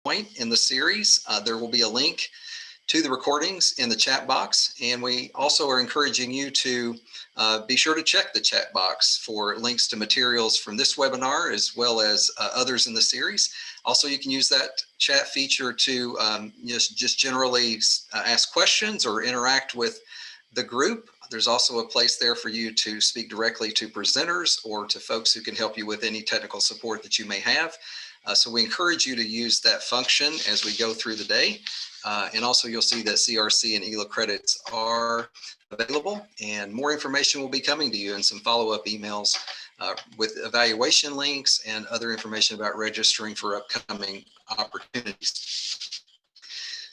point in the series, there will be a link to the recordings in the chat box. And we also are encouraging you to be sure to check the chat box for links to materials from this webinar as well as others in the series. Also, you can use that chat feature to just generally ask questions or interact with the group. There's also a place there for you to speak directly to presenters or to folks who can help you with any technical support that you may have. So we encourage you to use that function as we go through the day. And also you'll see that CRC and ELA credits are available, and more information will be coming to you in some follow-up emails with evaluation links and other information about registering for upcoming opportunities.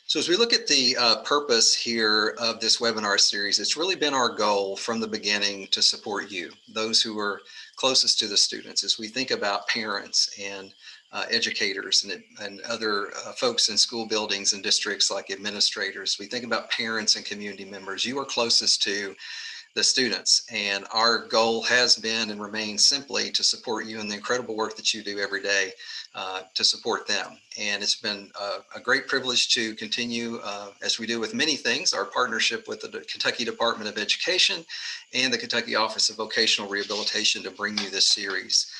So as we look at the purpose here of this webinar series, it's really been our goal from the beginning to support you, those who are closest to the students, as we think about parents and educators and other folks in school buildings and districts like administrators. We think about parents and community members. You are closest to the students, and our goal has been and remains simply to support you in the incredible work that you do every day to support them. And it's been a great privilege to continue, as we do with many things, our partnership with the Kentucky Department of Education and the Kentucky Office of Vocational Rehabilitation to bring you this series.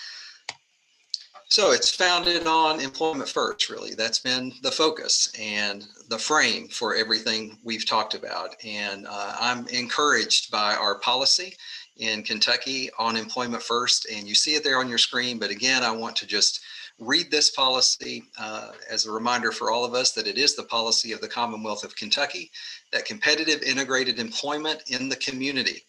So it's founded on employment first, really. That's been the focus and the frame for everything we've talked about. And I'm encouraged by our policy in Kentucky on employment first. And you see it there on your screen. But again, I want to just read this policy as a reminder for all of us that it is the policy of the Commonwealth of Kentucky that competitive integrated employment in the community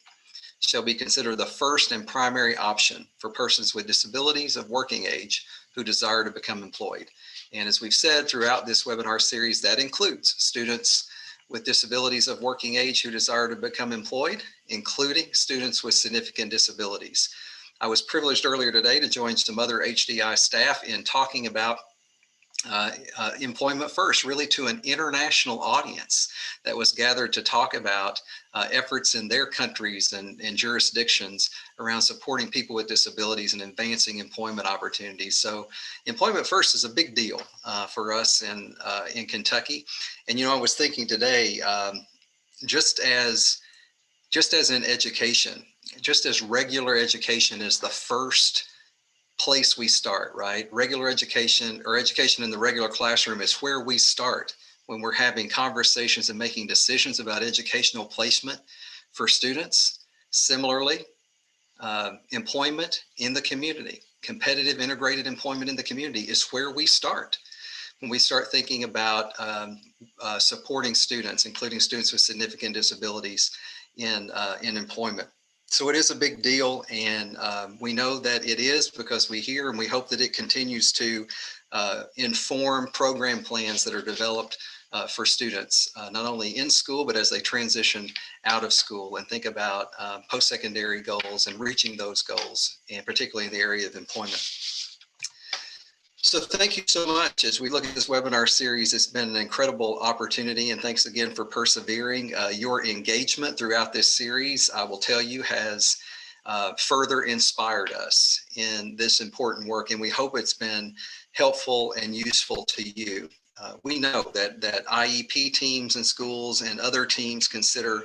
shall be considered the first and primary option for persons with disabilities of working age who desire to become employed. And as we've said throughout this webinar series, that includes students with disabilities of working age who desire to become employed, including students with significant disabilities. I was privileged earlier today to join some other HDI staff in talking about employment first, really to an international audience that was gathered to talk about efforts in their countries and jurisdictions around supporting people with disabilities and advancing employment opportunities. So employment first is a big deal for us in Kentucky. And, you know, I was thinking today, just as in education, just as regular education is the first place we start, right? Regular education or education in the regular classroom is where we start when we're having conversations and making decisions about educational placement for students. Similarly, employment in the community, competitive integrated employment in the community is where we start when we start thinking about supporting students, including students with significant disabilities in employment. So it is a big deal, and we know that it is because we hear and we hope that it continues to inform program plans that are developed for students, not only in school, but as they transition out of school and think about post-secondary goals and reaching those goals, and particularly in the area of employment. So thank you so much. As we look at this webinar series, it's been an incredible opportunity, and thanks again for persevering. Your engagement throughout this series, I will tell you, has further inspired us in this important work, and we hope it's been helpful and useful to you. We know that IEP teams in schools and other teams consider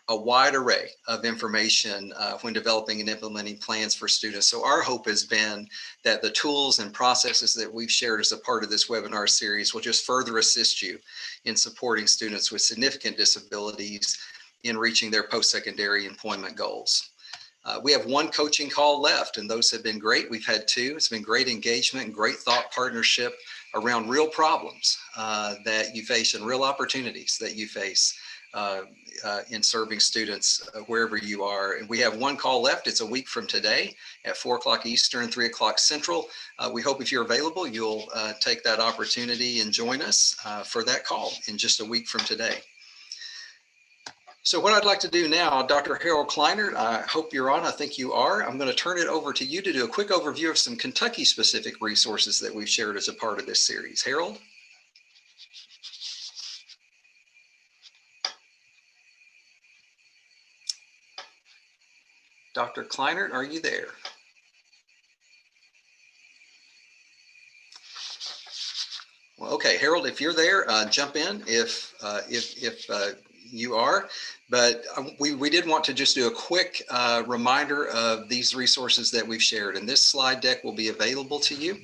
a wide array of information when developing and implementing plans for students. So our hope has been that the tools and processes that we've shared as a part of this webinar series will just further assist you in supporting students with significant disabilities in reaching their post-secondary employment goals. We have one coaching call left, and those have been great. We've had two. It's been great engagement and great thought partnership around real problems that you face and real opportunities that you face in serving students wherever you are. And we have one call left. It's a week from today at 4 o'clock Eastern, 3 o'clock Central. We hope if you're available, you'll take that opportunity and join us for that call in just a week from today. So what I'd like to do now, Dr. Harold Kleinert, I hope you're on. I think you are. I'm going to turn it over to you to do a quick overview of some Kentucky-specific resources that we've shared as a part of this series. Harold? Dr. Kleinert, are you there? Well, okay, Harold, if you're there, jump in if you are. But we did want to just do a quick reminder of these resources that we've shared. And this slide deck will be available to you,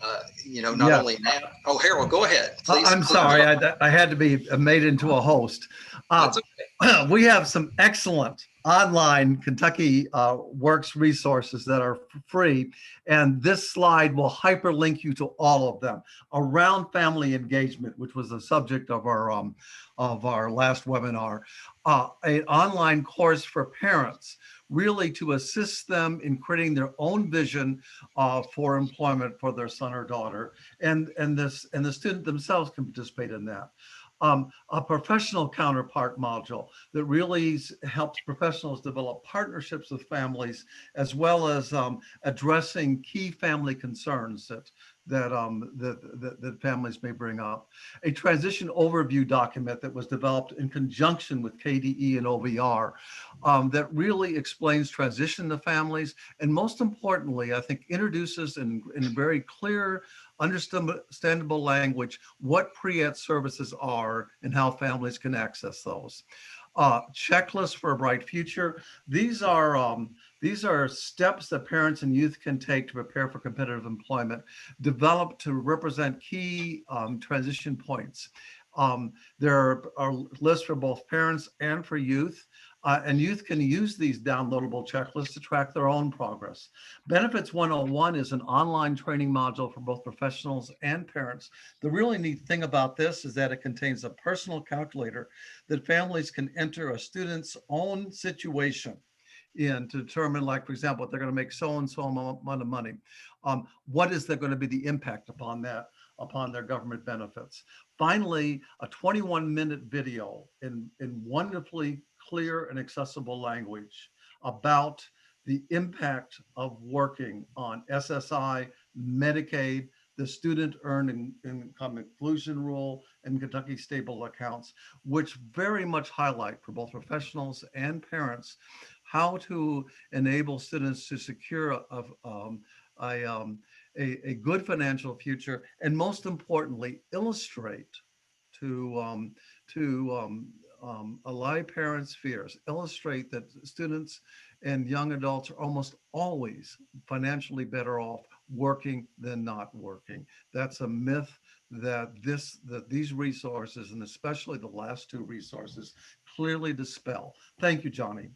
not Yes. only now. Oh, Harold, go ahead, please. I'm sorry, I had to be made into a host. That's okay. We have some excellent online Kentucky Works resources that are free, and this slide will hyperlink you to all of them around family engagement, which was the subject of our last webinar. An online course for parents, really to assist them in creating their own vision for employment for their son or daughter, and the student themselves can participate in that. A professional counterpart module that really helps professionals develop partnerships with families, as well as addressing key family concerns that families may bring up. A transition overview document that was developed in conjunction with KDE and OVR that really explains transition to families, and most importantly, I think introduces in very clear, understandable language what pre-ed services are and how families can access those. Checklists for a bright future. These are steps that parents and youth can take to prepare for competitive employment, developed to represent key transition points. There are lists for both parents and for youth. And youth can use these downloadable checklists to track their own progress. Benefits 101 is an online training module for both professionals and parents. The really neat thing about this is that it contains a personal calculator that families can enter a student's own situation in to determine, like, for example, if they're going to make so-and-so amount of money. What is there going to be the impact upon that, upon their government benefits? Finally, a 21-minute video in wonderfully clear and accessible language about the impact of working on SSI, Medicaid, the student earned income inclusion rule, and Kentucky stable accounts, which very much highlight for both professionals and parents how to enable students to secure a good financial future, and most importantly, illustrate to allay parents' fears, illustrate that students and young adults are almost always financially better off working than not working. That's a myth that these resources, and especially the last two resources, clearly dispel. Thank you, Johnny.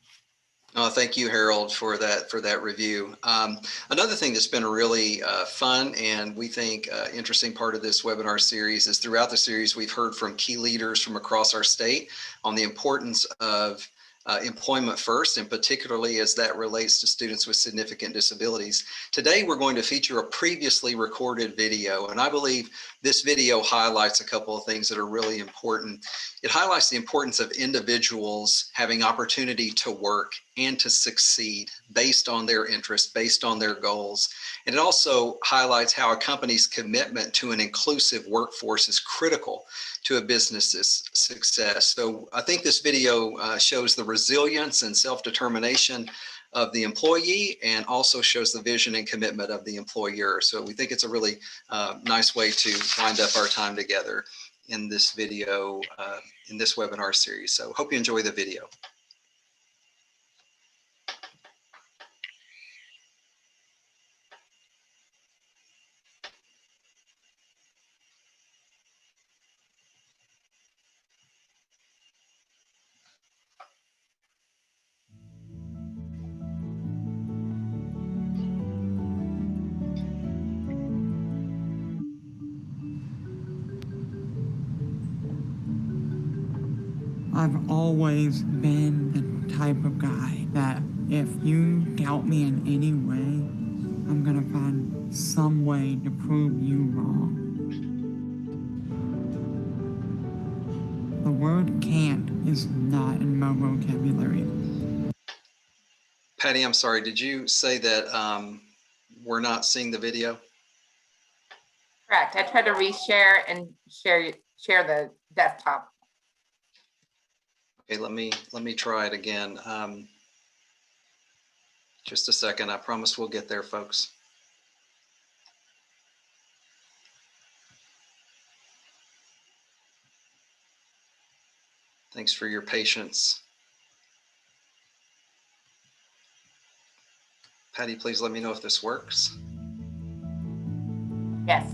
Thank you, Harold, for that review. Another thing that's been a really fun and we think interesting part of this webinar series is throughout the series we've heard from key leaders from across our state on the importance of employment first, and particularly as that relates to students with significant disabilities. Today, we're going to feature a previously recorded video, and I believe this video highlights a couple of things that are really important. It highlights the importance of individuals having opportunity to work and to succeed based on their interests, based on their goals. And it also highlights how a company's commitment to an inclusive workforce is critical to a business's success. So I think this video shows the resilience and self-determination of the employee, and also shows the vision and commitment of the employer. So we think it's a really nice way to wind up our time together in this video, in this webinar series. So hope you enjoy the video. I've always been the type of guy that if you doubt me in any way, I'm gonna find some way to prove you wrong. The word can't is not in my vocabulary. Patty, I'm sorry, did you say that we're not seeing the video? Correct. I tried to reshare and share the desktop. Okay, let me try it again. Just a second. I promise we'll get there, folks. Thanks for your patience. Patty, please let me know if this works. Yes.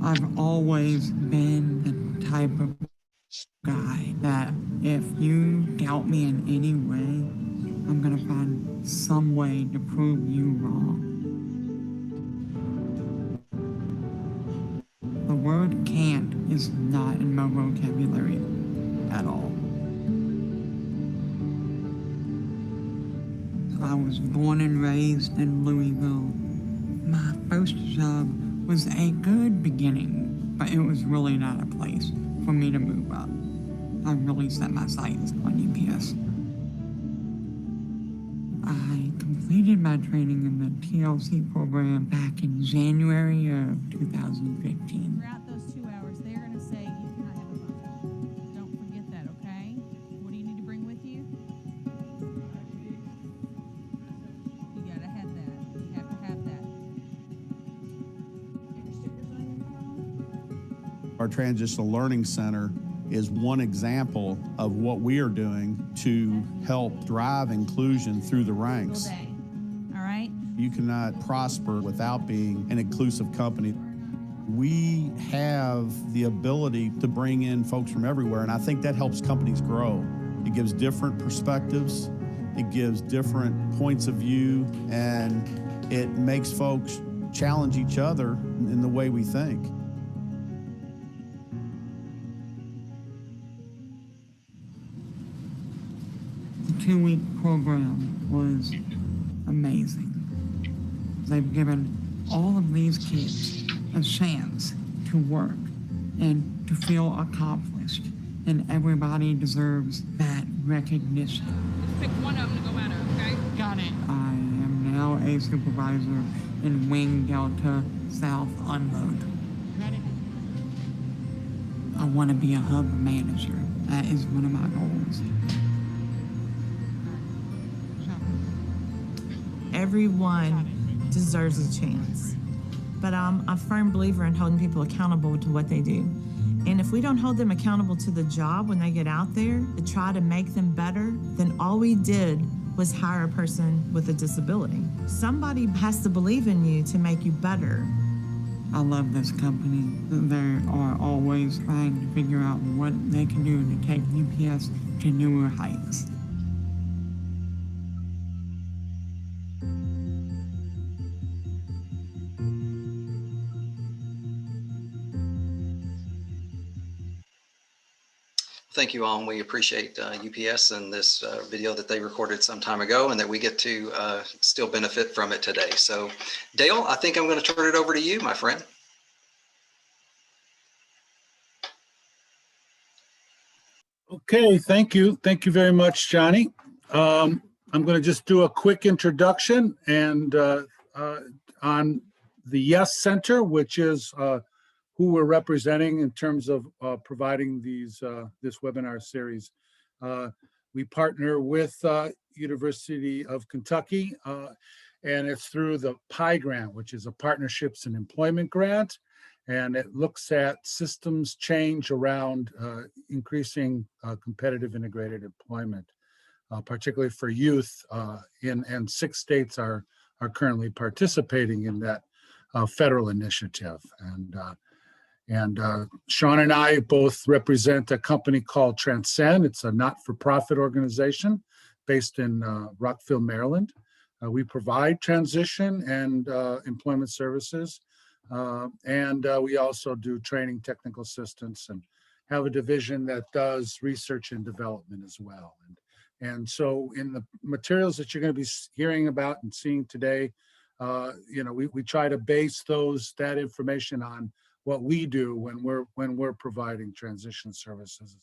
I've always been the type of guy that if you doubt me in any way, I'm gonna find some way to prove you wrong. The word can't is not in my vocabulary at all. I was born and raised in Louisville. My first job was a good beginning, but it was really not a place for me to move up. I really set my sights on UPS. I completed my training in the TLC program back in January of 2015. Throughout those 2 hours, they're going to say you cannot have a phone. Don't forget that, okay? What do you need to bring with you? You got to have that. You have to have that. Our Transitional Learning Center is one example of what we are doing to help drive inclusion through the ranks. All day. All right? You cannot prosper without being an inclusive company. We have the ability to bring in folks from everywhere, and I think that helps companies grow. It gives different perspectives, it gives different points of view, and it makes folks challenge each other in the way we think. The 2-week program was amazing. They've given all of these kids a chance to work and to feel accomplished, and everybody deserves that recognition. Just pick one of them to go at her, okay? Got it. I am now a supervisor in Wing Delta South Unload. Ready? I want to be a hub manager. That is one of my goals. Everyone deserves a chance. But I'm a firm believer in holding people accountable to what they do. And if we don't hold them accountable to the job when they get out there to try to make them better, then all we did was hire a person with a disability. Somebody has to believe in you to make you better. I love this company. They are always trying to figure out what they can do to take UPS to newer heights. Thank you all, and we appreciate UPS and this video that they recorded some time ago, and that we get to still benefit from it today. So Dale, I think I'm going to turn it over to you, my friend. Okay, thank you. Thank you very much, Johnny. I'm going to just do a quick introduction and on the Yes Center, which is who we're representing in terms of providing these this webinar series. We partner with University of Kentucky, and it's through the PI grant, which is a Partnerships and Employment grant. And it looks at systems change around increasing competitive integrated employment, particularly for youth. And 6 states are currently participating in that federal initiative. And Sean and I both represent a company called Transcend. It's a not-for-profit organization based in Rockville, Maryland. We provide transition and employment services. And we also do training, technical assistance, and have a division that does research and development as well. And so in the materials that you're going to be hearing about and seeing today, we try to base that information on what we do when we're providing transition services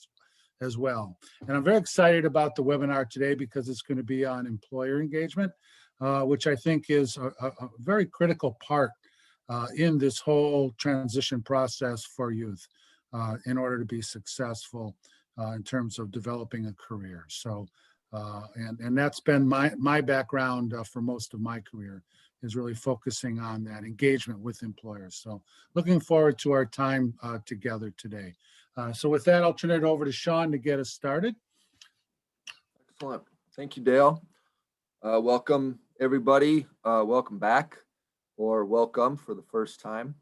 as well. And I'm very excited about the webinar today because it's going to be on employer engagement, which I think is a very critical part in this whole transition process for youth in order to be successful in terms of developing a career. So, and that's been my background for most of my career, is really focusing on that engagement with employers. So looking forward to our time together today. So with that, I'll turn it over to Sean to get us started. Excellent. Thank you, Dale. Welcome, everybody. Welcome back, or welcome for the first time.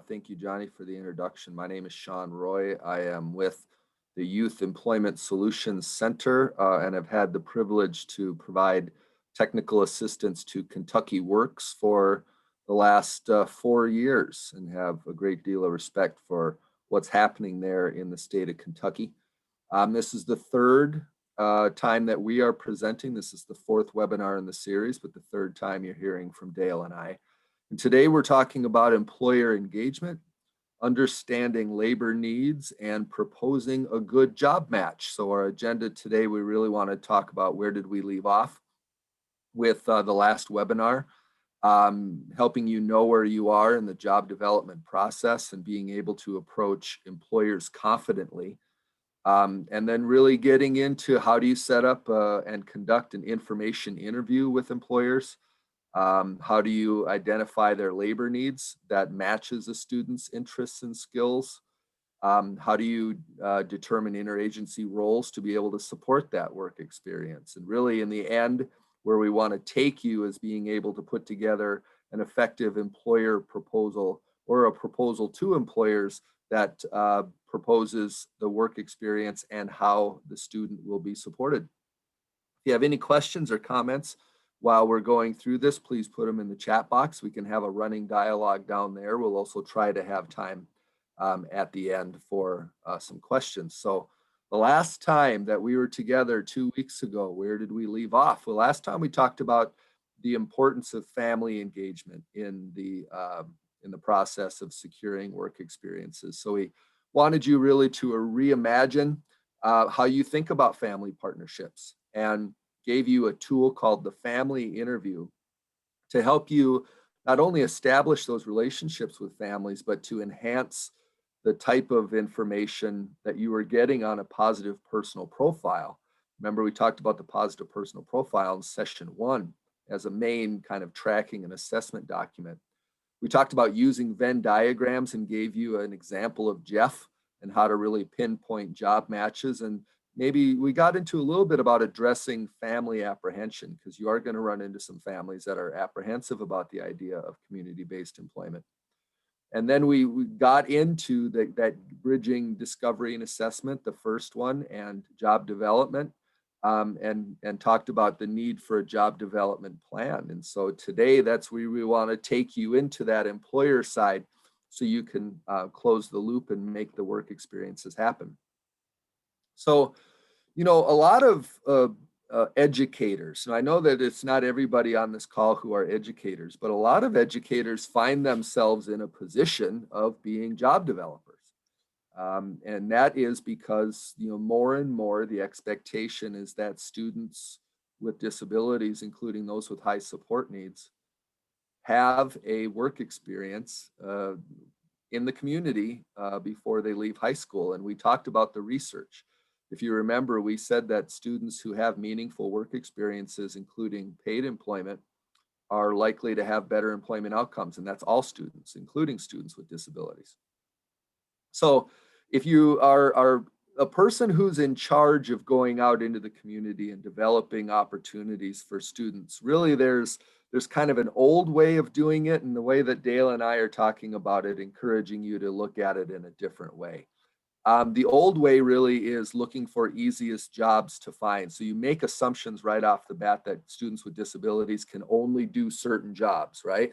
Thank you, Johnny, for the introduction. My name is Sean Roy. I am with the Youth Employment Solutions Center and have had the privilege to provide technical assistance to Kentucky Works for the last 4 years and have a great deal of respect for what's happening there in the state of Kentucky. This is the third time that we are presenting. This is the fourth webinar in the series, but the third time you're hearing from Dale and I. And today we're talking about employer engagement, understanding labor needs, and proposing a good job match. So our agenda today, we really want to talk about where did we leave off with the last webinar, helping you know where you are in the job development process and being able to approach employers confidently. And then really getting into how do you set up and conduct an information interview with employers? How do you identify their labor needs that matches a student's interests and skills? How do you determine interagency roles to be able to support that work experience? And really in the end, where we want to take you is being able to put together an effective employer proposal or a proposal to employers that proposes the work experience and how the student will be supported. If you have any questions or comments while we're going through this, please put them in the chat box. We can have a running dialogue down there. We'll also try to have time at the end for some questions. So the last time that we were together 2 weeks ago, where did we leave off? Well, last time we talked about the importance of family engagement in the process of securing work experiences. So we wanted you really to reimagine how you think about family partnerships and gave you a tool called the family interview to help you not only establish those relationships with families, but to enhance the type of information that you were getting on a positive personal profile. Remember, we talked about the positive personal profile in session 1 as a main kind of tracking and assessment document. We talked about using Venn diagrams and gave you an example of Jeff and how to really pinpoint job matches. And maybe we got into a little bit about addressing family apprehension, because you are going to run into some families that are apprehensive about the idea of community-based employment. And then we got into that bridging discovery and assessment, the first one, and job development, and talked about the need for a job development plan. And so today, that's where we want to take you into that employer side so you can close the loop and make the work experiences happen. So, you know, a lot of educators, and I know that it's not everybody on this call who are educators, but a lot of educators find themselves in a position of being job developers. And that is because, you know, more and more the expectation is that students with disabilities, including those with high support needs, have a work experience in the community before they leave high school. And we talked about the research. If you remember, we said that students who have meaningful work experiences, including paid employment, are likely to have better employment outcomes. And that's all students, including students with disabilities. So if you are a person who's in charge of going out into the community and developing opportunities for students, really there's kind of an old way of doing it, and the way that Dale and I are talking about it, encouraging you to look at it in a different way. The old way really is looking for easiest jobs to find. So you make assumptions right off the bat that students with disabilities can only do certain jobs, right?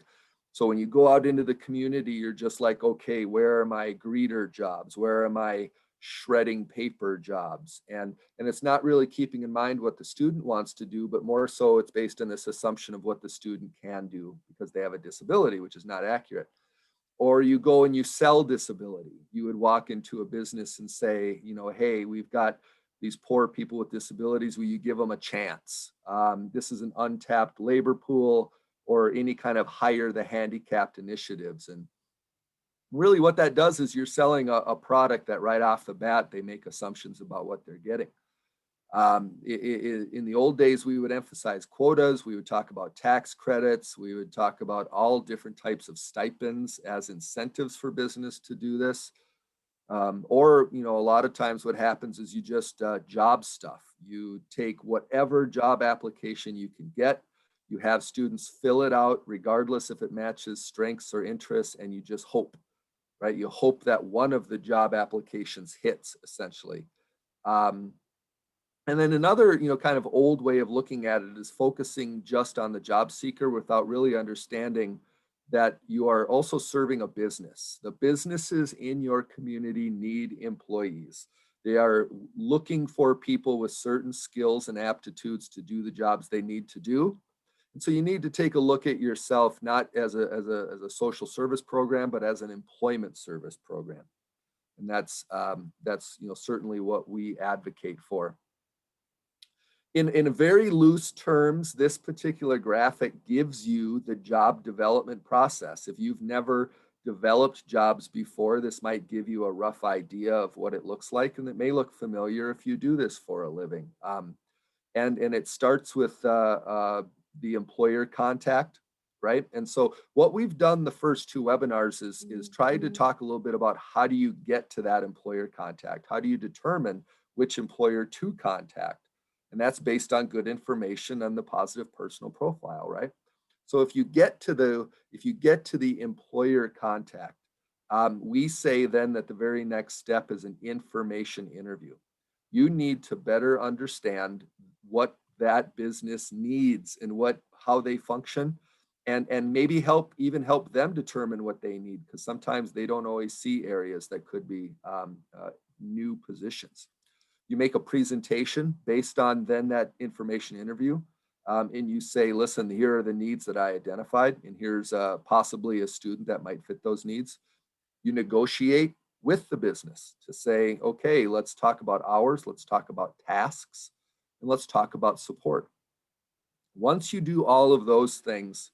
So when you go out into the community, you're just like, okay, where are my greeter jobs? Where are my shredding paper jobs? And it's not really keeping in mind what the student wants to do, but more so it's based on this assumption of what the student can do because they have a disability, which is not accurate. Or you go and you sell disability. You would walk into a business and say, you know, hey, we've got these poor people with disabilities. Will you give them a chance? This is an untapped labor pool, or any kind of hire the handicapped initiatives. And really what that does is you're selling a product that right off the bat, they make assumptions about what they're getting. In the old days, we would emphasize quotas. We would talk about tax credits. We would talk about all different types of stipends as incentives for business to do this. Or, a lot of times what happens is you just job stuff. You take whatever job application you can get. You have students fill it out regardless if it matches strengths or interests, and you just hope, right? You hope that one of the job applications hits, essentially. And then another, kind of old way of looking at it is focusing just on the job seeker without really understanding that you are also serving a business. The businesses in your community need employees. They are looking for people with certain skills and aptitudes to do the jobs they need to do. And so you need to take a look at yourself, not as a social service program, but as an employment service program. And that's certainly what we advocate for. In very loose terms, this particular graphic gives you the job development process. If you've never developed jobs before, this might give you a rough idea of what it looks like, and it may look familiar if you do this for a living. And it starts with the employer contact, right? And so what we've done the first two webinars is try to talk a little bit about how do you get to that employer contact? How do you determine which employer to contact? And that's based on good information on the positive personal profile, right? So if you get to the employer contact, we say then that the very next step is an information interview. You need to better understand what that business needs and how they function, and maybe help them determine what they need, because sometimes they don't always see areas that could be new positions. You make a presentation based on then that information interview, and you say, listen, here are the needs that I identified, and here's possibly a student that might fit those needs. You negotiate with the business to say, okay, let's talk about hours, let's talk about tasks, and let's talk about support. Once you do all of those things,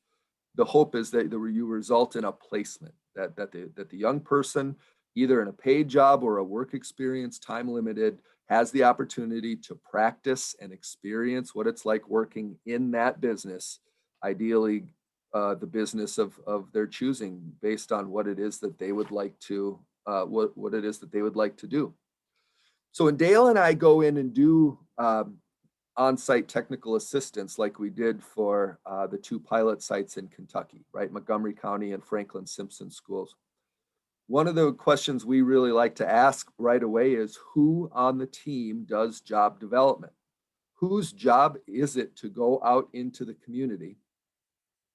the hope is that you result in a placement, that the young person, either in a paid job or a work experience, time limited, has the opportunity to practice and experience what it's like working in that business, ideally the business of their choosing, based on what it is that they would like to what it is that they would like to do. So when Dale and I go in and do on-site technical assistance, like we did for the two pilot sites in Kentucky, right? Montgomery County and Franklin Simpson schools. One of the questions we really like to ask right away is, who on the team does job development? Whose job is it to go out into the community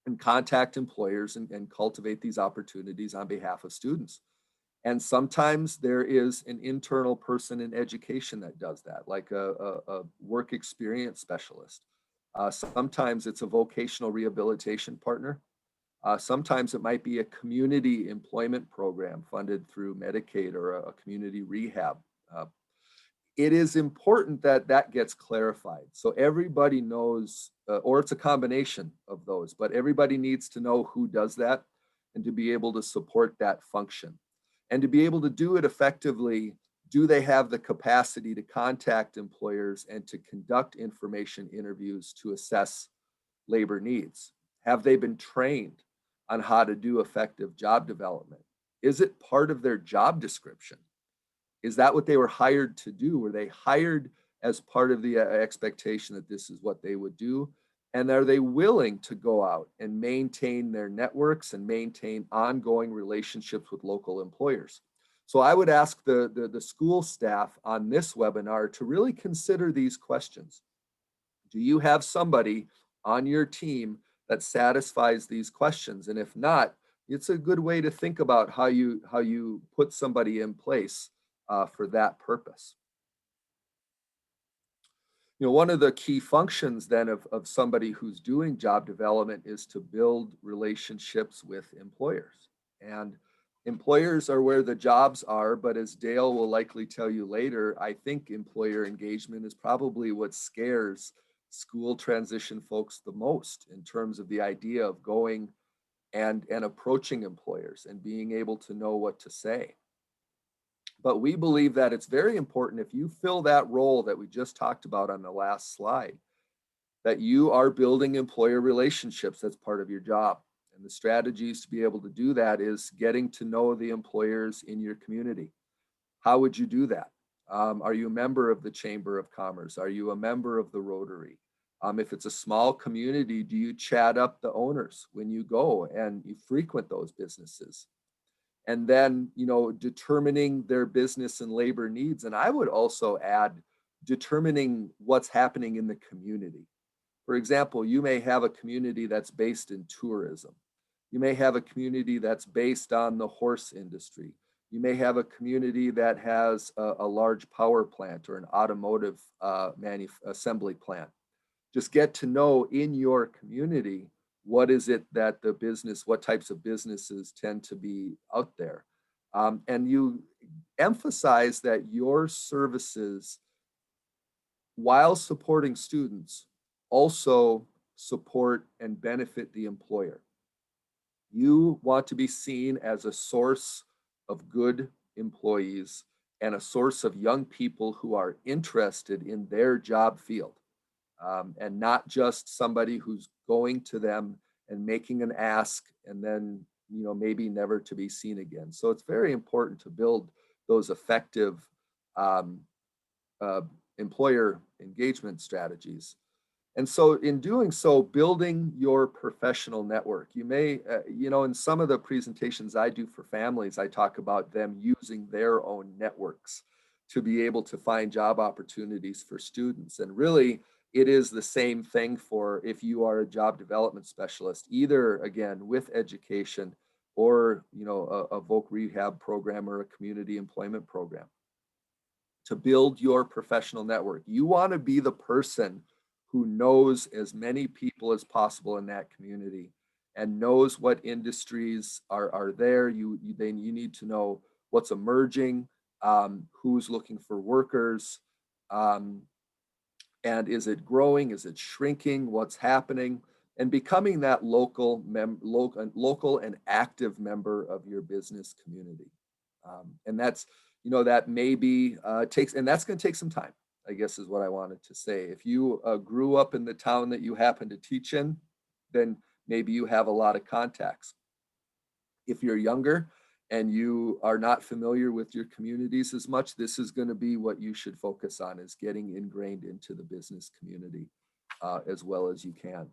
and contact employers and cultivate these opportunities on behalf of students? And sometimes there is an internal person in education that does that, like a work experience specialist. Sometimes it's a vocational rehabilitation partner. Sometimes it might be a community employment program funded through Medicaid or a community rehab. It is important that that gets clarified, so everybody knows, or it's a combination of those, but everybody needs to know who does that and to be able to support that function. And to be able to do it effectively, do they have the capacity to contact employers and to conduct information interviews to assess labor needs? Have they been trained on how to do effective job development? Is it part of their job description? Is that what they were hired to do? Were they hired as part of the expectation that this is what they would do? And are they willing to go out and maintain their networks and maintain ongoing relationships with local employers? So I would ask the school staff on this webinar to really consider these questions. Do you have somebody on your team that satisfies these questions? And if not, it's a good way to think about how you put somebody in place for that purpose. One of the key functions then of somebody who's doing job development is to build relationships with employers. And employers are where the jobs are, but as Dale will likely tell you later, I think employer engagement is probably what scares school transition folks the most, in terms of the idea of going and approaching employers and being able to know what to say. But we believe that it's very important, if you fill that role that we just talked about on the last slide, that you are building employer relationships. That's part of your job. And the strategies to be able to do that is getting to know the employers in your community. How would you do that? Are you a member of the Chamber of Commerce? Are you a member of the Rotary? If it's a small community, do you chat up the owners when you go and you frequent those businesses? And then, determining their business and labor needs. And I would also add determining what's happening in the community. For example, you may have a community that's based in tourism. You may have a community that's based on the horse industry. You may have a community that has a large power plant or an automotive assembly plant. Just get to know in your community, what is it that what types of businesses tend to be out there. And you emphasize that your services, while supporting students, also support and benefit the employer. You want to be seen as a source of good employees and a source of young people who are interested in their job field, and not just somebody who's going to them and making an ask and then, maybe never to be seen again. So it's very important to build those effective um, employer engagement strategies. And so in doing so, building your professional network, you may, in some of the presentations I do for families, I talk about them using their own networks to be able to find job opportunities for students. And really, it is the same thing for if you are a job development specialist, either again with education or, a voc rehab program or a community employment program. To build your professional network, you want to be the person who knows as many people as possible in that community and knows what industries are there. You need to know what's emerging, who's looking for workers, and is it growing? Is it shrinking? What's happening? And becoming that local and active member of your business community. And that's, that maybe and that's going to take some time, I guess is what I wanted to say. If you grew up in the town that you happen to teach in, then maybe you have a lot of contacts. If you're younger and you are not familiar with your communities as much, this is going to be what you should focus on, is getting ingrained into the business community as well as you can.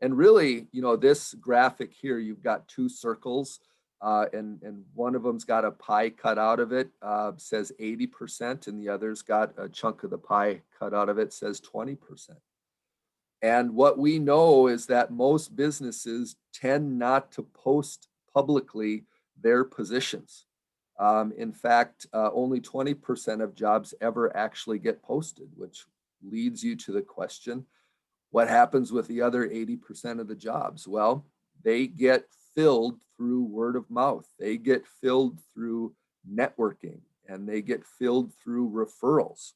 And really, this graphic here, you've got two circles. And one of them's got a pie cut out of it, says 80%, and the other's got a chunk of the pie cut out of it, says 20%. And what we know is that most businesses tend not to post publicly their positions. In fact, only 20% of jobs ever actually get posted, which leads you to the question, what happens with the other 80% of the jobs? Well, they get filled through word of mouth. They get filled through networking, and they get filled through referrals.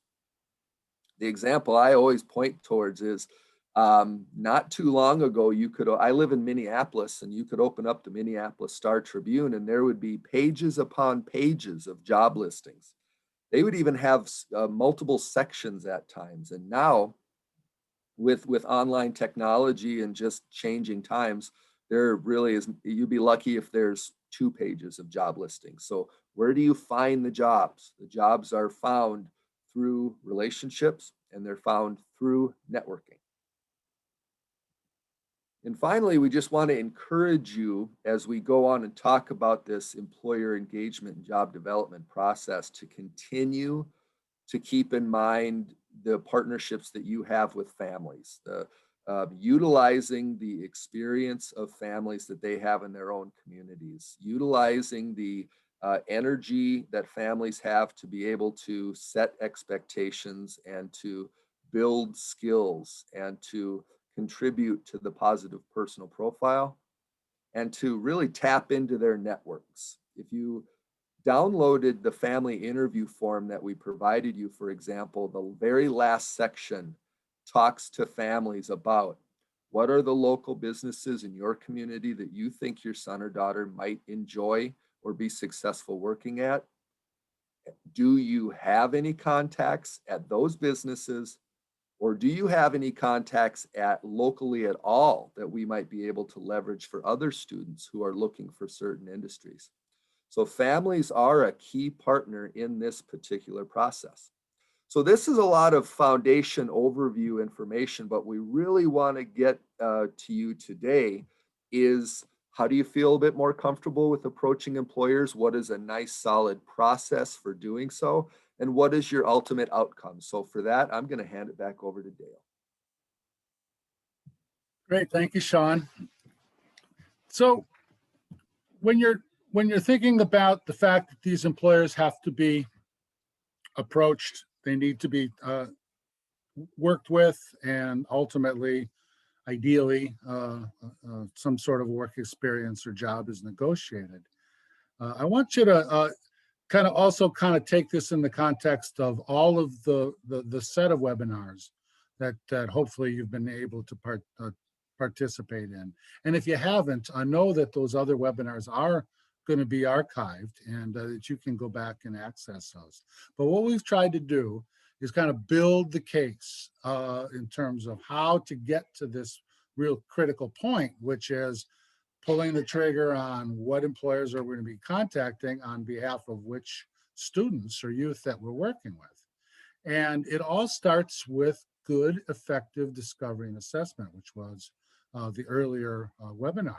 The example I always point towards is not too long ago, I live in Minneapolis, and you could open up the Minneapolis Star Tribune and there would be pages upon pages of job listings. They would even have multiple sections at times. And now, with online technology and just changing times, there really is, you'd be lucky if there's 2 pages of job listings. So where do you find the jobs? The jobs are found through relationships, and they're found through networking. And finally, we just want to encourage you, as we go on and talk about this employer engagement and job development process, to continue to keep in mind the partnerships that you have with families, utilizing the experience of families that they have in their own communities, utilizing the energy that families have to be able to set expectations and to build skills and to contribute to the positive personal profile, and to really tap into their networks. If you downloaded the family interview form that we provided you, for example, the very last section talks to families about what are the local businesses in your community that you think your son or daughter might enjoy or be successful working at. Do you have any contacts at those businesses, or do you have any contacts at locally at all that we might be able to leverage for other students who are looking for certain industries? So families are a key partner in this particular process. So this is a lot of foundation overview information, but we really want to get to you today is, how do you feel a bit more comfortable with approaching employers? What is a nice solid process for doing so? And what is your ultimate outcome? So for that, I'm going to hand it back over to Dale. Great, thank you, Sean. So when you're thinking about the fact that these employers have to be approached, they need to be worked with, and ultimately, ideally, some sort of work experience or job is negotiated. I want you to kind of take this in the context of all of the set of webinars that hopefully you've been able to participate in. And if you haven't, I know that those other webinars are going to be archived, and that you can go back and access those. But what we've tried to do is kind of build the case in terms of how to get to this real critical point, which is pulling the trigger on what employers are going to be contacting on behalf of which students or youth that we're working with. And it all starts with good, effective discovery and assessment, which was the earlier webinar.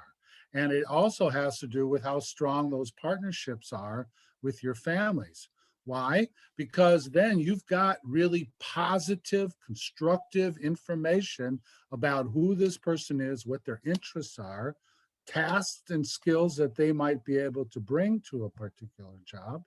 And it also has to do with how strong those partnerships are with your families. Why? Because then you've got really positive, constructive information about who this person is, what their interests are, tasks and skills that they might be able to bring to a particular job,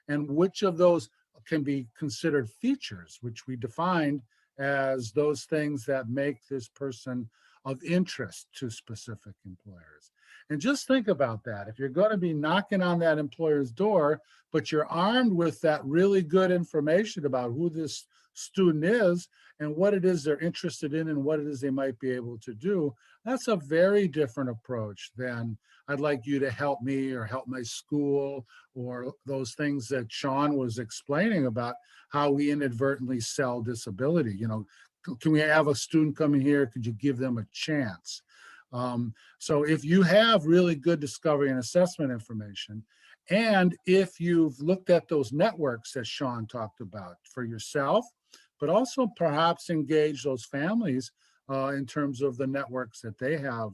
and which of those can be considered features, which we defined as those things that make this person of interest to specific employers. And just think about that. If you're going to be knocking on that employer's door, but you're armed with that really good information about who this student is and what it is they're interested in and what it is they might be able to do, that's a very different approach than I'd like you to help me or help my school, or those things that Sean was explaining about how we inadvertently sell disability. You know, can we have a student come in here? Could you give them a chance? So if you have really good discovery and assessment information, and if you've looked at those networks that Sean talked about for yourself, but also perhaps engage those families in terms of the networks that they have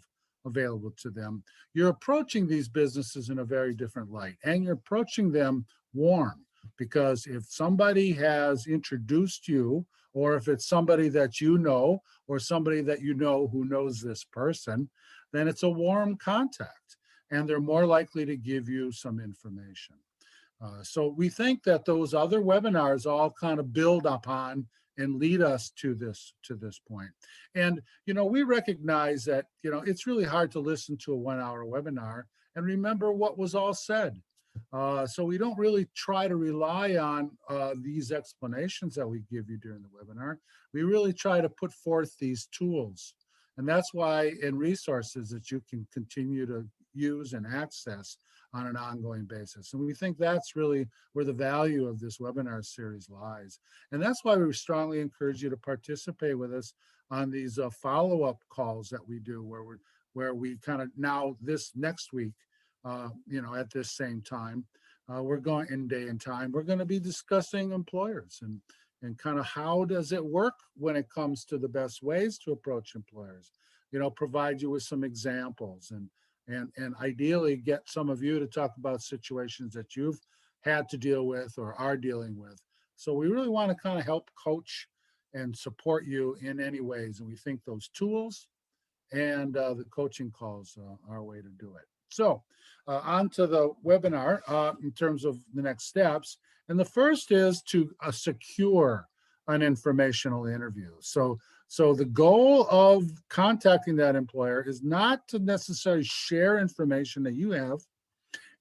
available to them, you're approaching these businesses in a very different light, and you're approaching them warm. Because if somebody has introduced you, or if it's somebody that you know, or somebody that you know who knows this person, then it's a warm contact, and they're more likely to give you some information. So we think that those other webinars all kind of build upon and lead us to this point. And, you know, we recognize that, you know, it's really hard to listen to a 1-hour webinar and remember what was all said. So we don't really try to rely on these explanations that we give you during the webinar. We really try to put forth these tools. And that's why in resources that you can continue to use and access on an ongoing basis. And we think that's really where the value of this webinar series lies. And that's why we strongly encourage you to participate with us on these follow-up calls that we do, where we kind of now this next week, you know, at this same time, we're going in day and time, we're going to be discussing employers and kind of how does it work when it comes to the best ways to approach employers, you know, provide you with some examples and ideally get some of you to talk about situations that you've had to deal with or are dealing with. So we really want to kind of help coach and support you in any ways. And we think those tools and the coaching calls are a way to do it. So on to the webinar in terms of the next steps. And the first is to secure an informational interview. So the goal of contacting that employer is not to necessarily share information that you have,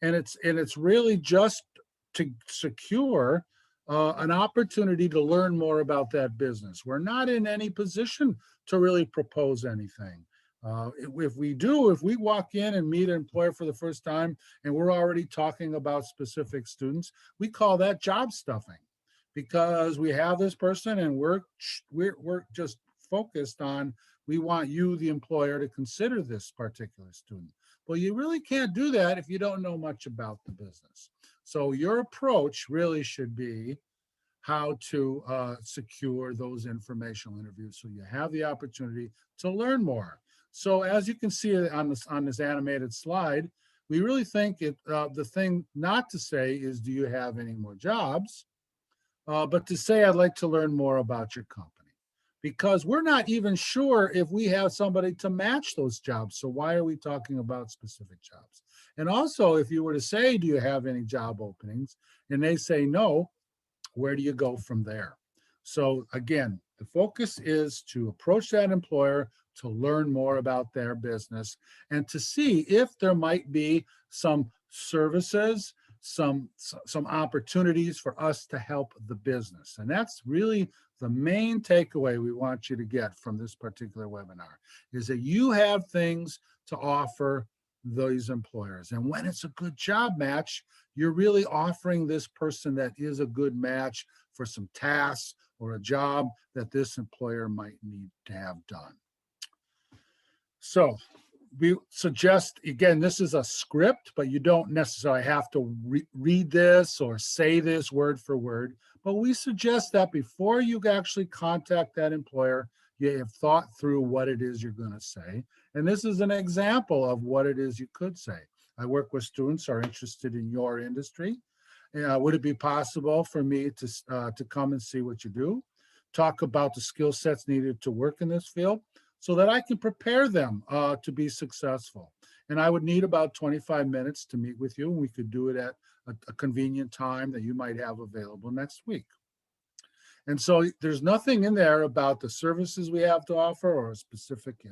and it's really just to secure an opportunity to learn more about that business. We're not in any position to really propose anything. If we walk in and meet an employer for the first time and we're already talking about specific students, we call that job stuffing, because we have this person and we're just focused on, we want you, the employer, to consider this particular student. Well, you really can't do that if you don't know much about the business. So your approach really should be how to secure those informational interviews so you have the opportunity to learn more. So as you can see on this animated slide, we really think the thing not to say is, do you have any more jobs? But to say, I'd like to learn more about your company, because we're not even sure if we have somebody to match those jobs. So why are we talking about specific jobs? And also, if you were to say, do you have any job openings? And they say no, where do you go from there? So again, the focus is to approach that employer to learn more about their business and to see if there might be some services, some opportunities for us to help the business. And that's really the main takeaway we want you to get from this particular webinar, is that you have things to offer those employers. And when it's a good job match, you're really offering this person that is a good match for some tasks or a job that this employer might need to have done. So we suggest, again, this is a script, but you don't necessarily have to read this or say this word for word. But we suggest that before you actually contact that employer, you have thought through what it is you're going to say. And this is an example of what it is you could say. I work with students who are interested in your industry. Would it be possible for me to come and see what you do? Talk about the skill sets needed to work in this field so that I can prepare them to be successful. And I would need about 25 minutes to meet with you, and we could do it at a convenient time that you might have available next week. And so there's nothing in there about the services we have to offer or a specific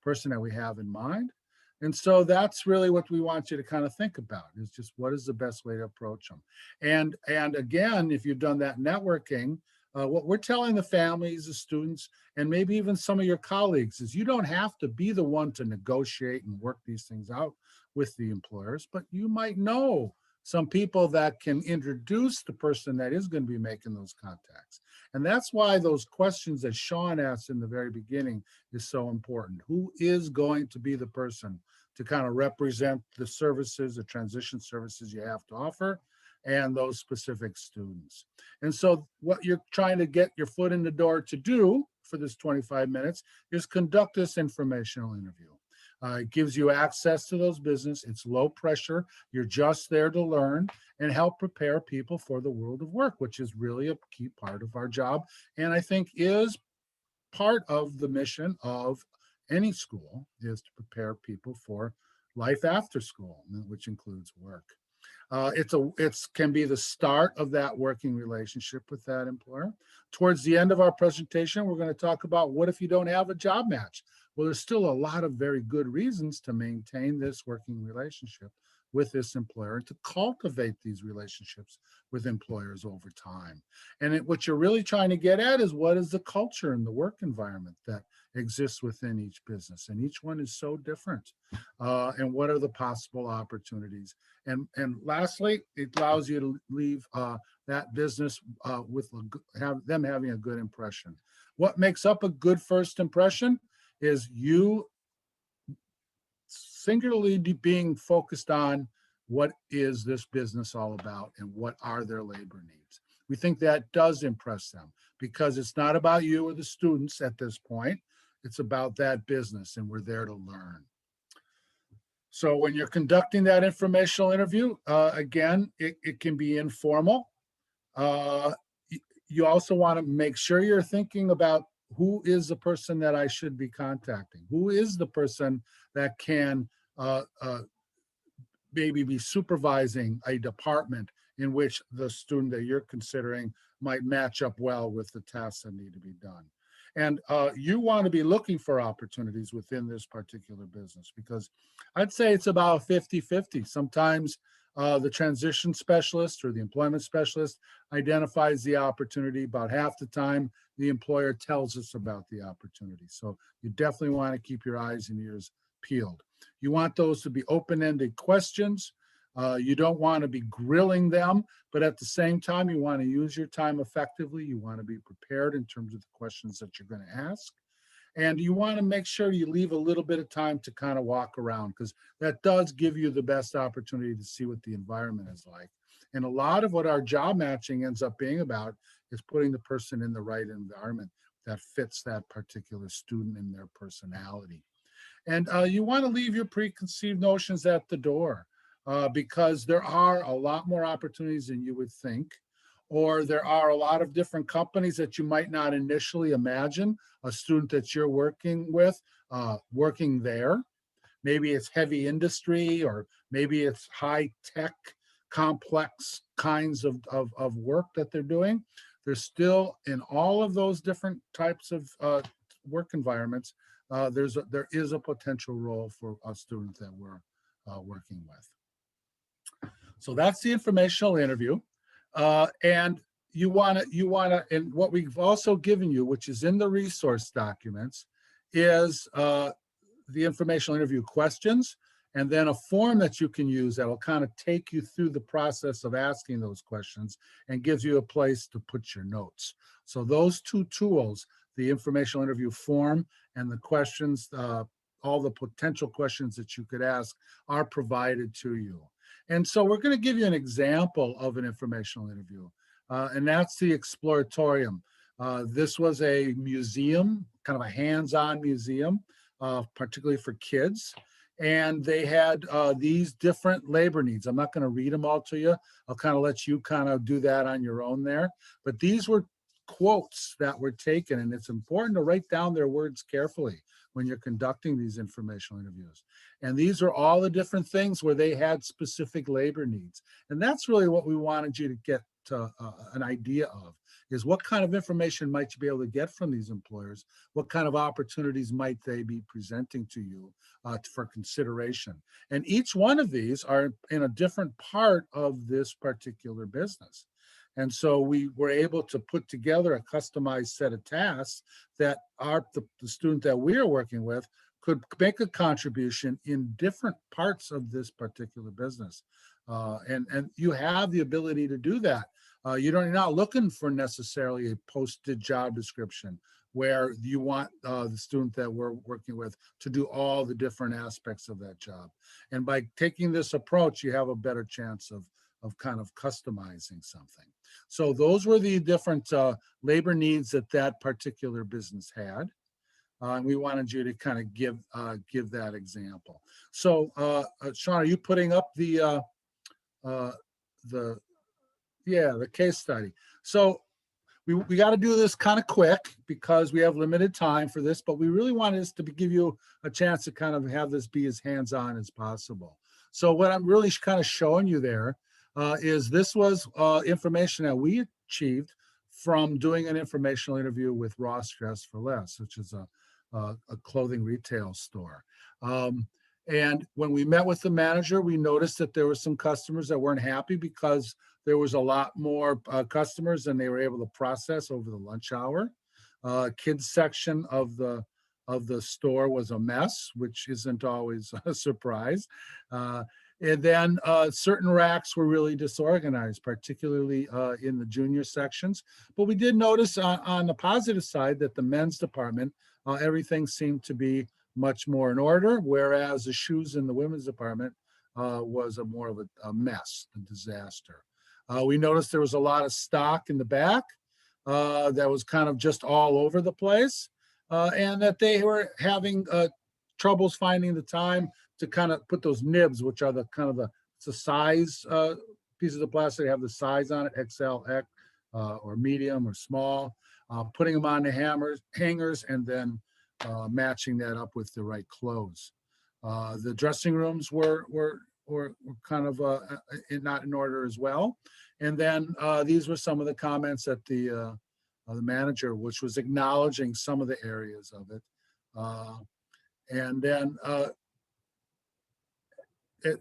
person that we have in mind. And so that's really what we want you to kind of think about, is just what is the best way to approach them. And again, if you've done that networking, what we're telling the families, the students, and maybe even some of your colleagues is, you don't have to be the one to negotiate and work these things out with the employers, but you might know some people that can introduce the person that is going to be making those contacts. And that's why those questions that Sean asked in the very beginning is so important. Who is going to be the person to kind of represent the services, the transition services you have to offer, and those specific students? And so what you're trying to get your foot in the door to do for this 25 minutes is conduct this informational interview. It gives you access to those business. It's low pressure. You're just there to learn and help prepare people for the world of work, which is really a key part of our job. And I think is part of the mission of any school, is to prepare people for life after school, which includes work. It can be the start of that working relationship with that employer. Towards the end of our presentation, we're going to talk about what if you don't have a job match. Well, there's still a lot of very good reasons to maintain this working relationship with this employer and to cultivate these relationships with employers over time. And what you're really trying to get at is, what is the culture and the work environment that exists within each business? And each one is so different. And what are the possible opportunities? And lastly, it allows you to leave that business with them having a good impression. What makes up a good first impression is you singularly being focused on what is this business all about and what are their labor needs. We think that does impress them, because it's not about you or the students at this point. It's about that business, and we're there to learn. So when you're conducting that informational interview, again, it can be informal. You also want to make sure you're thinking about, who is the person that I should be contacting? Who is the person that can maybe be supervising a department in which the student that you're considering might match up well with the tasks that need to be done? And you want to be looking for opportunities within this particular business, because I'd say it's about 50-50. Sometimes The transition specialist or the employment specialist identifies the opportunity. About half the time, the employer tells us about the opportunity. So you definitely want to keep your eyes and ears peeled. You want those to be open-ended questions. You don't want to be grilling them, but at the same time, you want to use your time effectively. You want to be prepared in terms of the questions that you're going to ask. And you want to make sure you leave a little bit of time to kind of walk around, because that does give you the best opportunity to see what the environment is like. And a lot of what our job matching ends up being about is putting the person in the right environment that fits that particular student and their personality. And you want to leave your preconceived notions at the door, because there are a lot more opportunities than you would think, or there are a lot of different companies that you might not initially imagine a student that you're working with working there. Maybe it's heavy industry, or maybe it's high tech, complex kinds of work that they're doing. There's still, in all of those different types of work environments, there is a potential role for a student that we're working with. So that's the informational interview. And you want to, and what we've also given you, which is in the resource documents, is the informational interview questions, and then a form that you can use that will kind of take you through the process of asking those questions and gives you a place to put your notes. So those two tools, the informational interview form and the questions, all the potential questions that you could ask, are provided to you. And so we're going to give you an example of an informational interview, and that's the Exploratorium. This was a museum, kind of a hands-on museum, particularly for kids. And they had these different labor needs. I'm not going to read them all to you. I'll kind of let you kind of do that on your own there. But these were quotes that were taken, and it's important to write down their words carefully when you're conducting these informational interviews. And these are all the different things where they had specific labor needs. And that's really what we wanted you to get an idea of, is what kind of information might you be able to get from these employers? What kind of opportunities might they be presenting to you for consideration? And each one of these are in a different part of this particular business. And so we were able to put together a customized set of tasks that the student that we are working with could make a contribution in different parts of this particular business. And you have the ability to do that. You're not looking for necessarily a posted job description where you want the student that we're working with to do all the different aspects of that job. And by taking this approach, you have a better chance of kind of customizing something. So those were the different labor needs that that particular business had. And we wanted you to kind of give that example. So Sean, are you putting up the case study? So we got to do this kind of quick because we have limited time for this, but we really wanted this to give you a chance to kind of have this be as hands-on as possible. So what I'm really kind of showing you there is this was information that we achieved from doing an informational interview with Ross Dress for Less, which is a clothing retail store. And when we met with the manager, we noticed that there were some customers that weren't happy because there was a lot more customers than they were able to process over the lunch hour. Kids section of the store was a mess, which isn't always a surprise. And then certain racks were really disorganized, particularly in the junior sections. But we did notice on the positive side that the men's department, everything seemed to be much more in order, whereas the shoes in the women's department was more of a mess, a disaster. We noticed there was a lot of stock in the back that was kind of just all over the place, and that they were having troubles finding the time to kind of put those nibs, which are the kind of the size pieces of plastic that have the size on it, XL, X, or medium or small, putting them on the hangers, and then matching that up with the right clothes. The dressing rooms were kind of not in order as well. And then these were some of the comments that the manager, which was acknowledging some of the areas of it. And then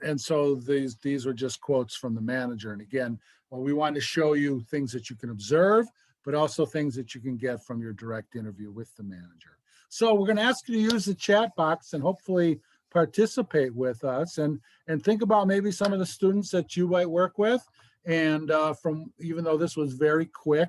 and so these were just quotes from the manager. And again, well, we wanted to show you things that you can observe, but also things that you can get from your direct interview with the manager. So we're going to ask you to use the chat box and hopefully participate with us and think about maybe some of the students that you might work with. And from, even though this was very quick,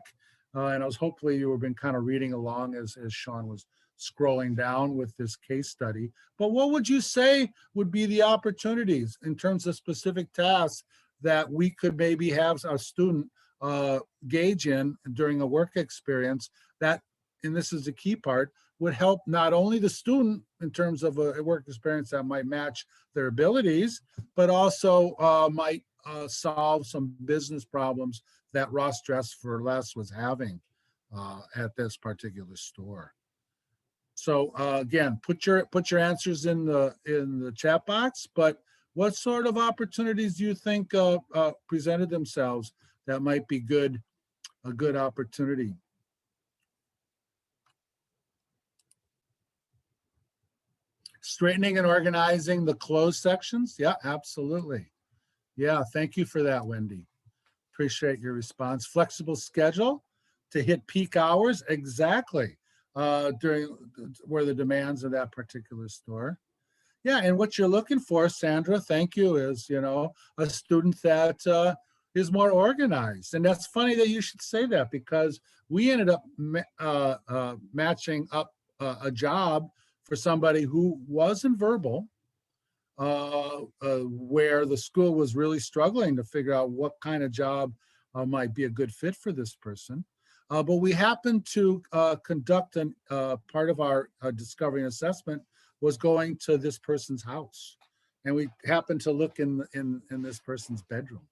and I was hopefully you have been kind of reading along as Sean was scrolling down with this case study. But what would you say would be the opportunities in terms of specific tasks that we could maybe have a student gauge in during a work experience that, and this is the key part, would help not only the student in terms of a work experience that might match their abilities, but also might solve some business problems that Ross Dress for Less was having at this particular store. So again, put your answers in the chat box. But what sort of opportunities do you think presented themselves that might be a good opportunity? Straightening and organizing the closed sections. Yeah, absolutely. Yeah, thank you for that, Wendy. Appreciate your response. Flexible schedule to hit peak hours. Exactly. During where the demands of that particular store. Yeah, and what you're looking for, Sandra, thank you, is, you know, a student that is more organized. And that's funny that you should say that, because we ended up matching up a job for somebody who wasn't verbal, where the school was really struggling to figure out what kind of job might be a good fit for this person. But we happened to conduct part of our discovery and assessment was going to this person's house. And we happened to look in this person's bedroom.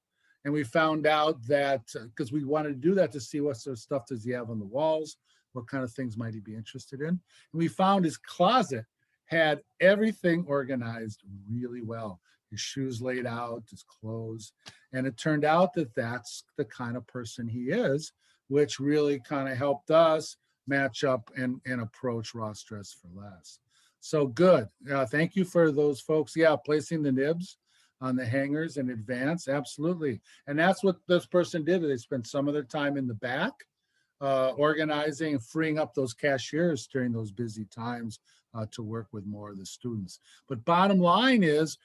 And we found out that, because we wanted to do that to see what sort of stuff does he have on the walls, what kind of things might he be interested in. And we found his closet had everything organized really well. His shoes laid out, his clothes. And it turned out that that's the kind of person he is, which really kind of helped us match up and approach Ross Dress for Less. So good. Thank you for those folks. Yeah, placing the nibs on the hangers in advance. Absolutely. And that's what this person did. They spent some of their time in the back, organizing and freeing up those cashiers during those busy times to work with more of the students. But bottom line is,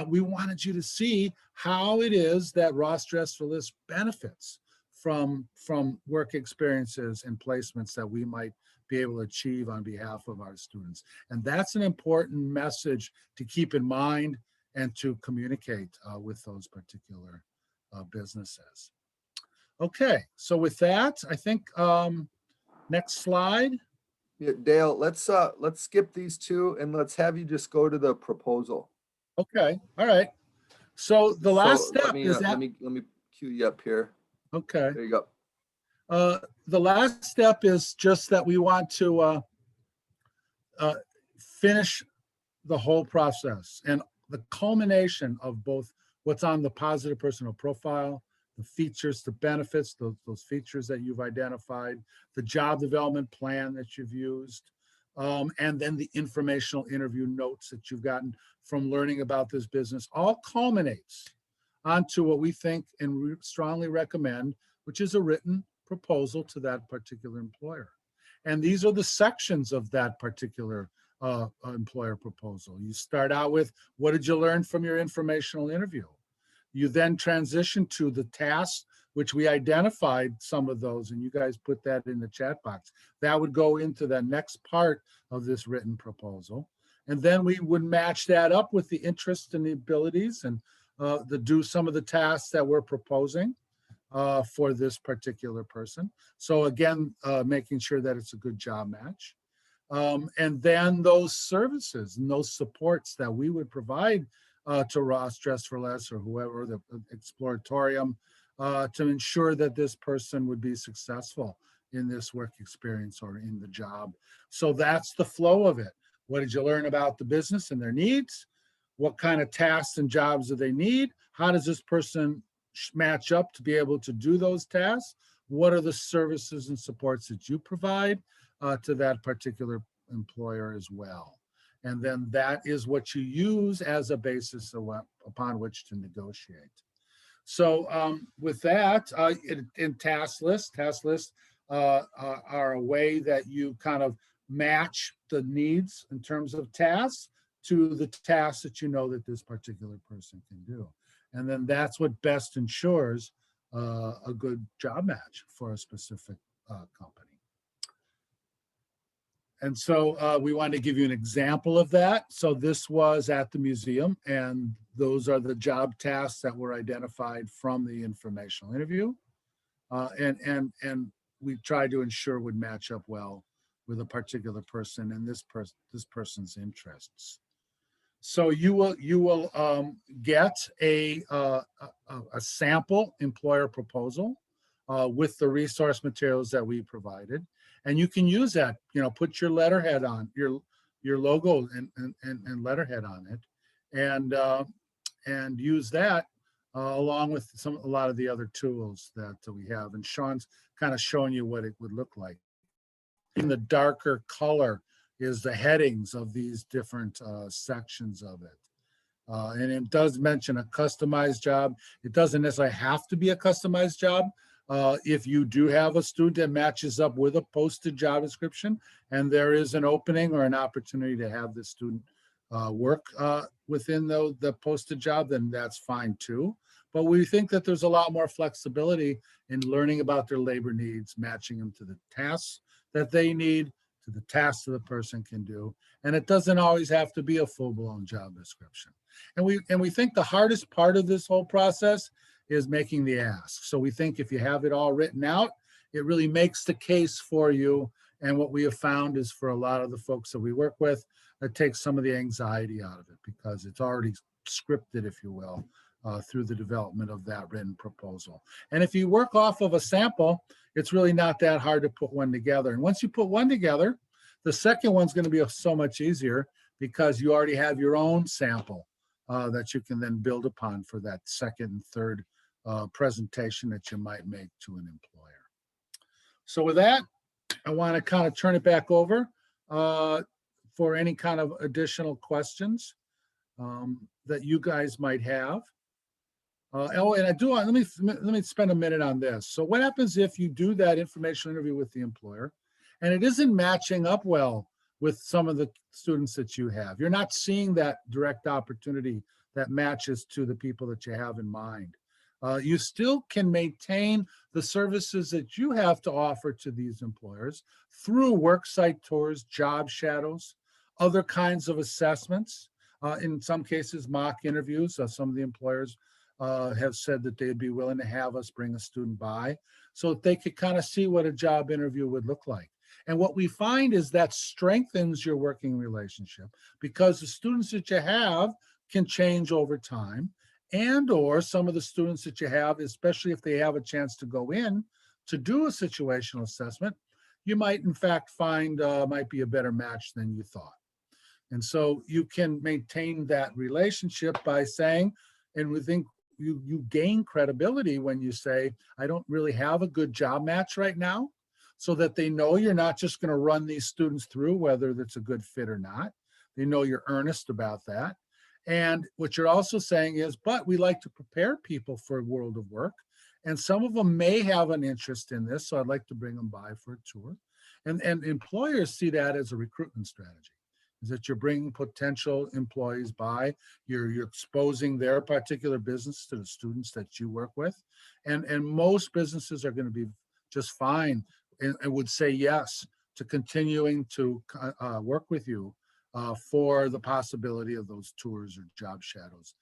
we wanted you to see how it is that Ross Dress for Less benefits from work experiences and placements that we might be able to achieve on behalf of our students. And that's an important message to keep in mind and to communicate with those particular businesses. Okay, so with that, I think next slide. Yeah, Dale, let's skip these two and let's have you just go to the proposal. Okay, all right. So the last step is that. Let me cue you up here. Okay. There you go. The last step is just that we want to finish the whole process and the culmination of both what's on the positive personal profile, the features, the benefits, those features that you've identified, the job development plan that you've used, and then the informational interview notes that you've gotten from learning about this business, all culminates onto what we think and strongly recommend, which is a written proposal to that particular employer. And these are the sections of that particular employer proposal. You start out with, what did you learn from your informational interview? You then transition to the tasks, which we identified some of those, and you guys put that in the chat box. That would go into the next part of this written proposal. And then we would match that up with the interests and the abilities and do some of the tasks that we're proposing for this particular person. So again, making sure that it's a good job match. And then those services and those supports that we would provide to Ross Dress for Less or whoever, the Exploratorium, to ensure that this person would be successful in this work experience or in the job. So that's the flow of it. What did you learn about the business and their needs? What kind of tasks and jobs do they need? How does this person match up to be able to do those tasks? What are the services and supports that you provide to that particular employer as well? And then that is what you use as a basis upon which to negotiate. So with that, in task lists are a way that you kind of match the needs in terms of tasks to the tasks that you know that this particular person can do. And then that's what best ensures a good job match for a specific company. And so we wanted to give you an example of that. So this was at the museum, and those are the job tasks that were identified from the informational interview. And we tried to ensure would match up well with a particular person and this person's interests. So you will get a sample employer proposal with the resource materials that we provided, and you can use that. Put your letterhead on your logo and letterhead on it, and use that along with a lot of the other tools that we have. And Sean's kind of showing you what it would look like. In the darker color is the headings of these different sections of it. And it does mention a customized job. It doesn't necessarily have to be a customized job. If you do have a student that matches up with a posted job description, and there is an opening or an opportunity to have the student work within the posted job, then that's fine too. But we think that there's a lot more flexibility in learning about their labor needs, matching them to the tasks that they need, to the tasks that the person can do. And it doesn't always have to be a full-blown job description. And we think the hardest part of this whole process is making the ask. So we think if you have it all written out, it really makes the case for you. And what we have found is for a lot of the folks that we work with, it takes some of the anxiety out of it because it's already scripted, if you will, through the development of that written proposal. And if you work off of a sample, it's really not that hard to put one together. And once you put one together, the second one's going to be so much easier because you already have your own sample that you can then build upon for that second and third presentation that you might make to an employer. So with that, I want to kind of turn it back over for any kind of additional questions that you guys might have. And I do want, let me spend a minute on this. So what happens if you do that informational interview with the employer and it isn't matching up well with some of the students that you have? You're not seeing that direct opportunity that matches to the people that you have in mind. You still can maintain the services that you have to offer to these employers through worksite tours, job shadows, other kinds of assessments, in some cases mock interviews. Some of the employers have said that they'd be willing to have us bring a student by so that they could kind of see what a job interview would look like. And what we find is that strengthens your working relationship because the students that you have can change over time, and or some of the students that you have, especially if they have a chance to go in to do a situational assessment, you might in fact find might be a better match than you thought. And so you can maintain that relationship by saying, and we think you gain credibility when you say, I don't really have a good job match right now, so that they know you're not just going to run these students through whether that's a good fit or not. They know you're earnest about that. And what you're also saying is, but we like to prepare people for a world of work. And some of them may have an interest in this, so I'd like to bring them by for a tour. And employers see that as a recruitment strategy, is that you're bringing potential employees by, you're exposing their particular business to the students that you work with. And most businesses are going to be just fine and would say yes to continuing to work with you for the possibility of those tours or job shadows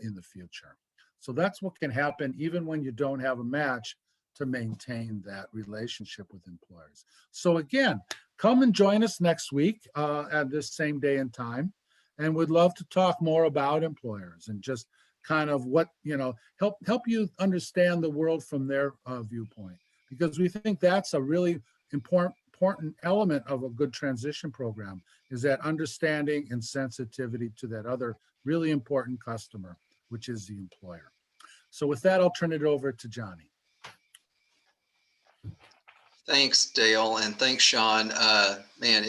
in the future. So that's what can happen even when you don't have a match, to maintain that relationship with employers. So again, come and join us next week at this same day and time. And we'd love to talk more about employers and just kind of what, help you understand the world from their viewpoint, because we think that's a really important element of a good transition program, is that understanding and sensitivity to that other really important customer, which is the employer. So with that, I'll turn it over to Johnny. Thanks, Dale, and thanks, Sean. Man,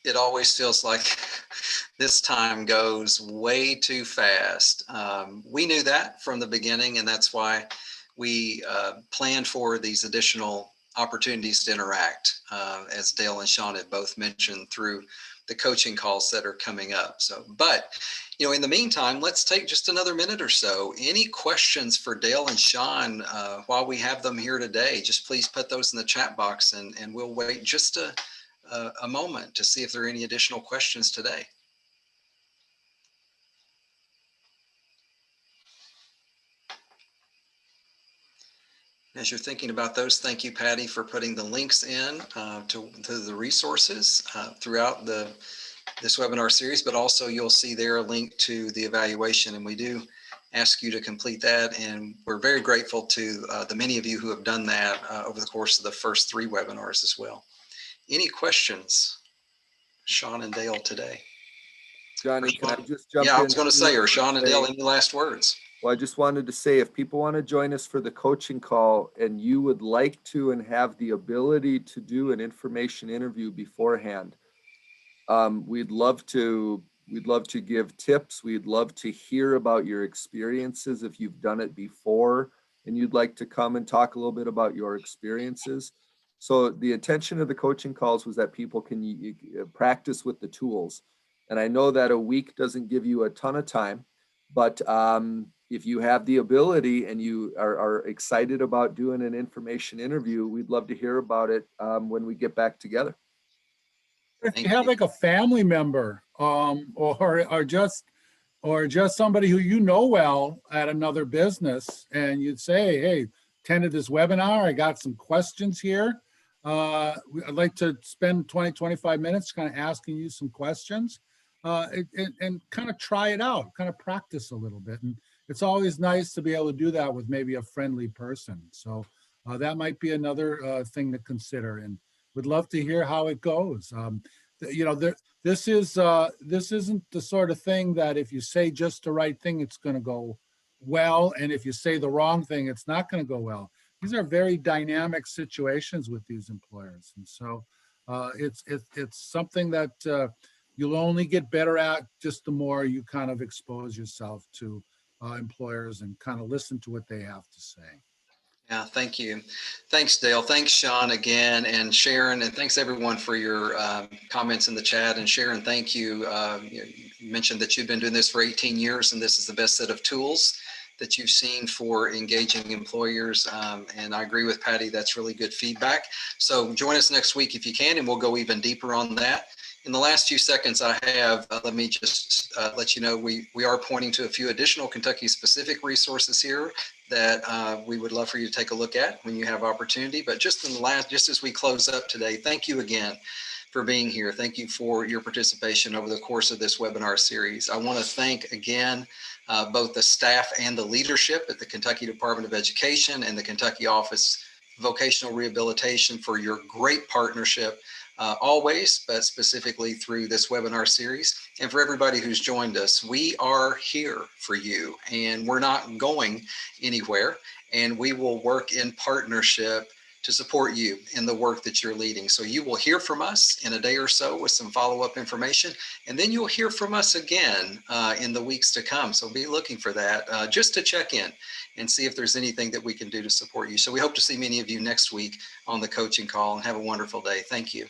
It always feels like this time goes way too fast. We knew that from the beginning, and that's why we planned for these additional opportunities to interact, as Dale and Sean have both mentioned, through the coaching calls that are coming up. So, but in the meantime, let's take just another minute or so. Any questions for Dale and Sean while we have them here today? Just please put those in the chat box, and we'll wait just a moment to see if there are any additional questions today. As you're thinking about those, thank you, Patty, for putting the links in to the resources throughout this webinar series, but also you'll see there a link to the evaluation, and we do ask you to complete that, and we're very grateful to the many of you who have done that over the course of the first 3 webinars as well. Any questions, Sean and Dale, today? Johnny, can I just jump in? Yeah, I was going to say, or Sean and Dale, any last words? Well, I just wanted to say, if people want to join us for the coaching call and you would like to and have the ability to do an information interview beforehand, we'd love to give tips. We'd love to hear about your experiences if you've done it before and you'd like to come and talk a little bit about your experiences. So the intention of the coaching calls was that people can practice with the tools. And I know that a week doesn't give you a ton of time, but if you have the ability and you are excited about doing an information interview, we'd love to hear about it when we get back together. If you have like a family member, or just somebody who you know well at another business, and you'd say, "Hey, attended this webinar. I got some questions here. I'd like to spend 20, 25 minutes kind of asking you some questions, and kind of try it out, kind of practice a little bit." And it's always nice to be able to do that with maybe a friendly person. So that might be another thing to consider, and would love to hear how it goes. This isn't the sort of thing that if you say just the right thing, it's going to go well. And if you say the wrong thing, it's not going to go well. These are very dynamic situations with these employers. And so it's something that you'll only get better at just the more you kind of expose yourself to employers and kind of listen to what they have to say. Yeah, thank you. Thanks, Dale. Thanks, Sean, again, and Sharon, and thanks everyone for your comments in the chat. And Sharon, thank you. You mentioned that you've been doing this for 18 years, and this is the best set of tools that you've seen for engaging employers. And I agree with Patty, that's really good feedback. So join us next week if you can, and we'll go even deeper on that. In the last few seconds I have, let me just let you know we are pointing to a few additional Kentucky-specific resources here that we would love for you to take a look at when you have opportunity. But just as we close up today, thank you again for being here. Thank you for your participation over the course of this webinar series. I want to thank again both the staff and the leadership at the Kentucky Department of Education and the Kentucky Office of Vocational Rehabilitation for your great partnership always, but specifically through this webinar series. And for everybody who's joined us, we are here for you, and we're not going anywhere, and we will work in partnership to support you in the work that you're leading. So you will hear from us in a day or so with some follow-up information, and then you'll hear from us again in the weeks to come. So be looking for that just to check in and see if there's anything that we can do to support you. So we hope to see many of you next week on the coaching call, and have a wonderful day. Thank you.